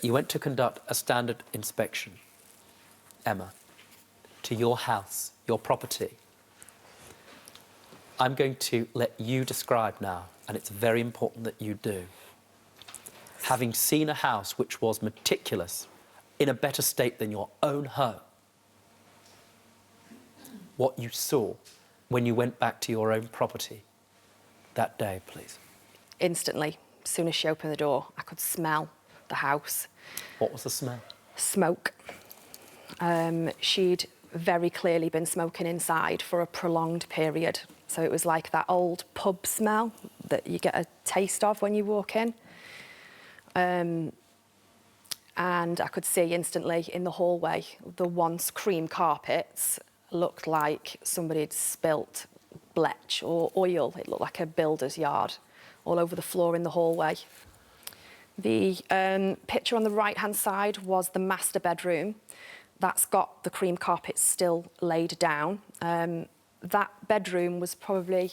You went to conduct a standard inspection, Emma, to your house, your property. I'm going to let you describe now, and it's very important that you do. Having seen a house which was meticulous, in a better state than your own home, what you saw when you went back to your own property that day, please. Instantly, as soon as she opened the door, I could smell the house. What was the smell? Smoke. She'd very clearly been smoking inside for a prolonged period. So it was like that old pub smell that you get a taste of when you walk in. And I could see instantly in the hallway, the once cream carpets looked like somebody had spilt bleach or oil. It looked like a builder's yard all over the floor in the hallway. The picture on the right-hand side was the master bedroom. That's got the cream carpets still laid down. That bedroom was probably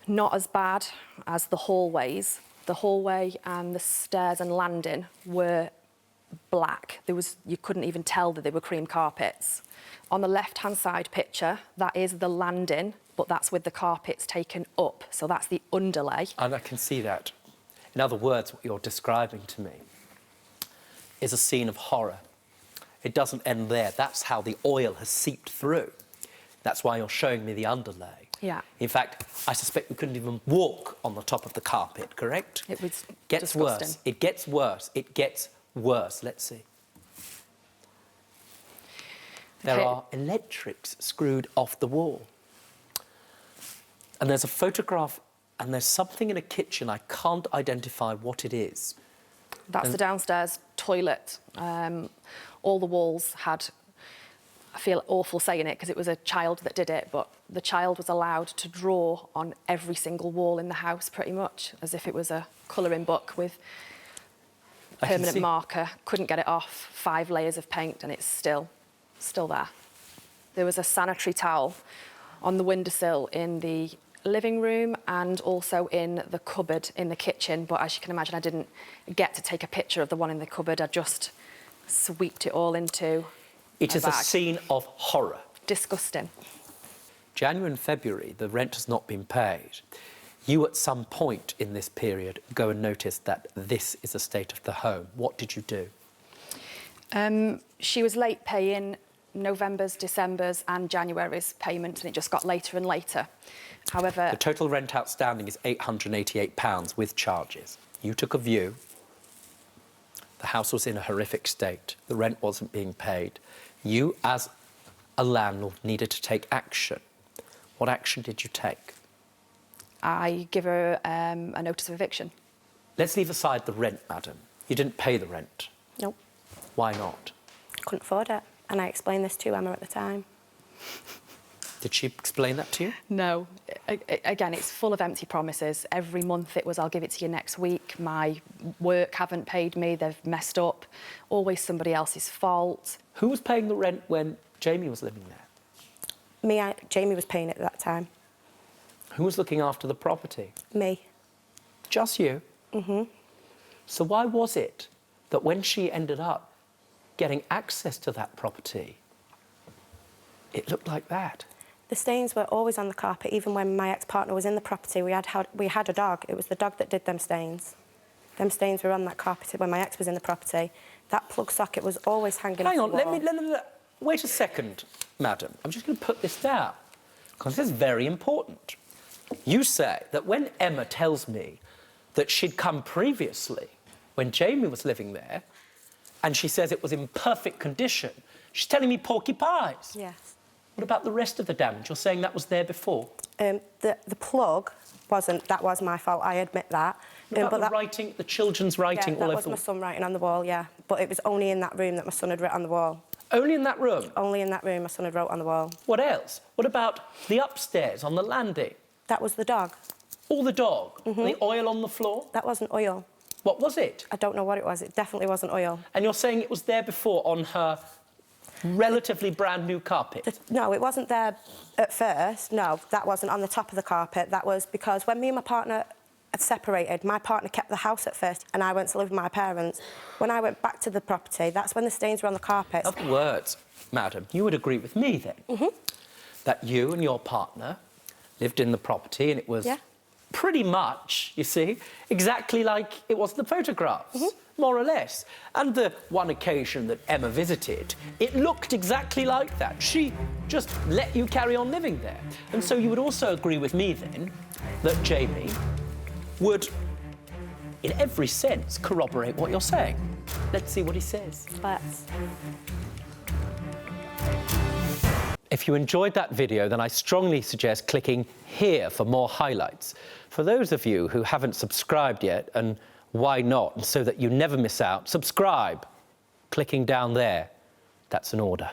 not as bad as the hallways. The hallway and the stairs and landing were black. You couldn't even tell that they were cream carpets. On the left-hand side picture, that is the landing, but that's with the carpets taken up. So that's the underlay. And I can see that. In other words, what you're describing to me is a scene of horror. It doesn't end there. That's how the oil has seeped through. That's why you're showing me the underlay. Yeah. In fact, I suspect we couldn't even walk on the top of the carpet, correct? It was gets disgusting. worse. It gets worse. It gets worse. Let's see. There are electrics screwed off the wall. And there's a photograph, and there's something in a kitchen. I can't identify what it is. That's the downstairs toilet. All the walls had, I feel awful saying it because it was a child that did it, but the child was allowed to draw on every single wall in the house pretty much, as if it was a colouring book with permanent marker. Couldn't get it off, 5 layers of paint, and it's still there. There was a sanitary towel on the windowsill in the living room and also in the cupboard in the kitchen, but as you can imagine, I didn't get to take a picture of the one in the cupboard. I just sweeped it all into It is a bag. a scene of horror. Disgusting. January and February, the rent has not been paid. You, at some point in this period, go and notice that this is a state of the home. What did you do? She was late paying November's, December's and January's payment, and it just got later and later. However... The total rent outstanding is £888 with charges. You took a view. The house was in a horrific state. The rent wasn't being paid. You, as a landlord, needed to take action. What action did you take? I give her a notice of eviction. Let's leave aside the rent, madam. You didn't pay the rent. Nope. Why not? Couldn't afford it. And I explained this to Emma at the time. Did she explain that to you? No. Again, it's full of empty promises. Every month it was, I'll give it to you next week. My work haven't paid me. They've messed up. Always somebody else's fault. Who was paying the rent when Jamie was living there? Jamie was paying it at that time. Who was looking after the property? Me. Just you? Mm-hmm. So why was it that when she ended up getting access to that property, it looked like that? The stains were always on the carpet, even when my ex-partner was in the property. We had a dog. It was the dog that did them stains. Them stains were on that carpet when my ex was in the property. That plug socket was always hanging off the wall. Hang on, wait a second, madam. I'm just going to put this down, because this is very important. You say that when Emma tells me that she'd come previously, when Jamie was living there, and she says it was in perfect condition, she's telling me porky pies. Yes. What about the rest of the damage? You're saying that was there before? The plug wasn't. That was my fault, I admit that. What about the writing, the children's writing all over the wall? that was my son writing on the wall, yeah. But it was only in that room that my son had written on the wall. Only in that room? Only in that room my son had wrote on the wall. What else? What about the upstairs, on the landing? That was the dog. All the dog? Mm-hmm. The oil on the floor? That wasn't oil. What was it? I don't know what it was. It definitely wasn't oil. And you're saying it was there before on her relatively brand new carpet? No, it wasn't there at first. No, that wasn't on the top of the carpet. That was because when me and my partner had separated. My partner kept the house at first and I went to live with my parents. When I went back to the property, that's when the stains were on the carpets. In other words, madam, you would agree with me then that you and your partner lived in the property and it was pretty much, you see, exactly like it was in the photographs, more or less. And the one occasion that Emma visited, it looked exactly like that. She just let you carry on living there. And so you would also agree with me then that Jamie would, in every sense, corroborate what you're saying. Let's see what he says. Let's. If you enjoyed that video, then I strongly suggest clicking here for more highlights. For those of you who haven't subscribed yet, and why not, so that you never miss out, subscribe. Clicking down there, that's an order.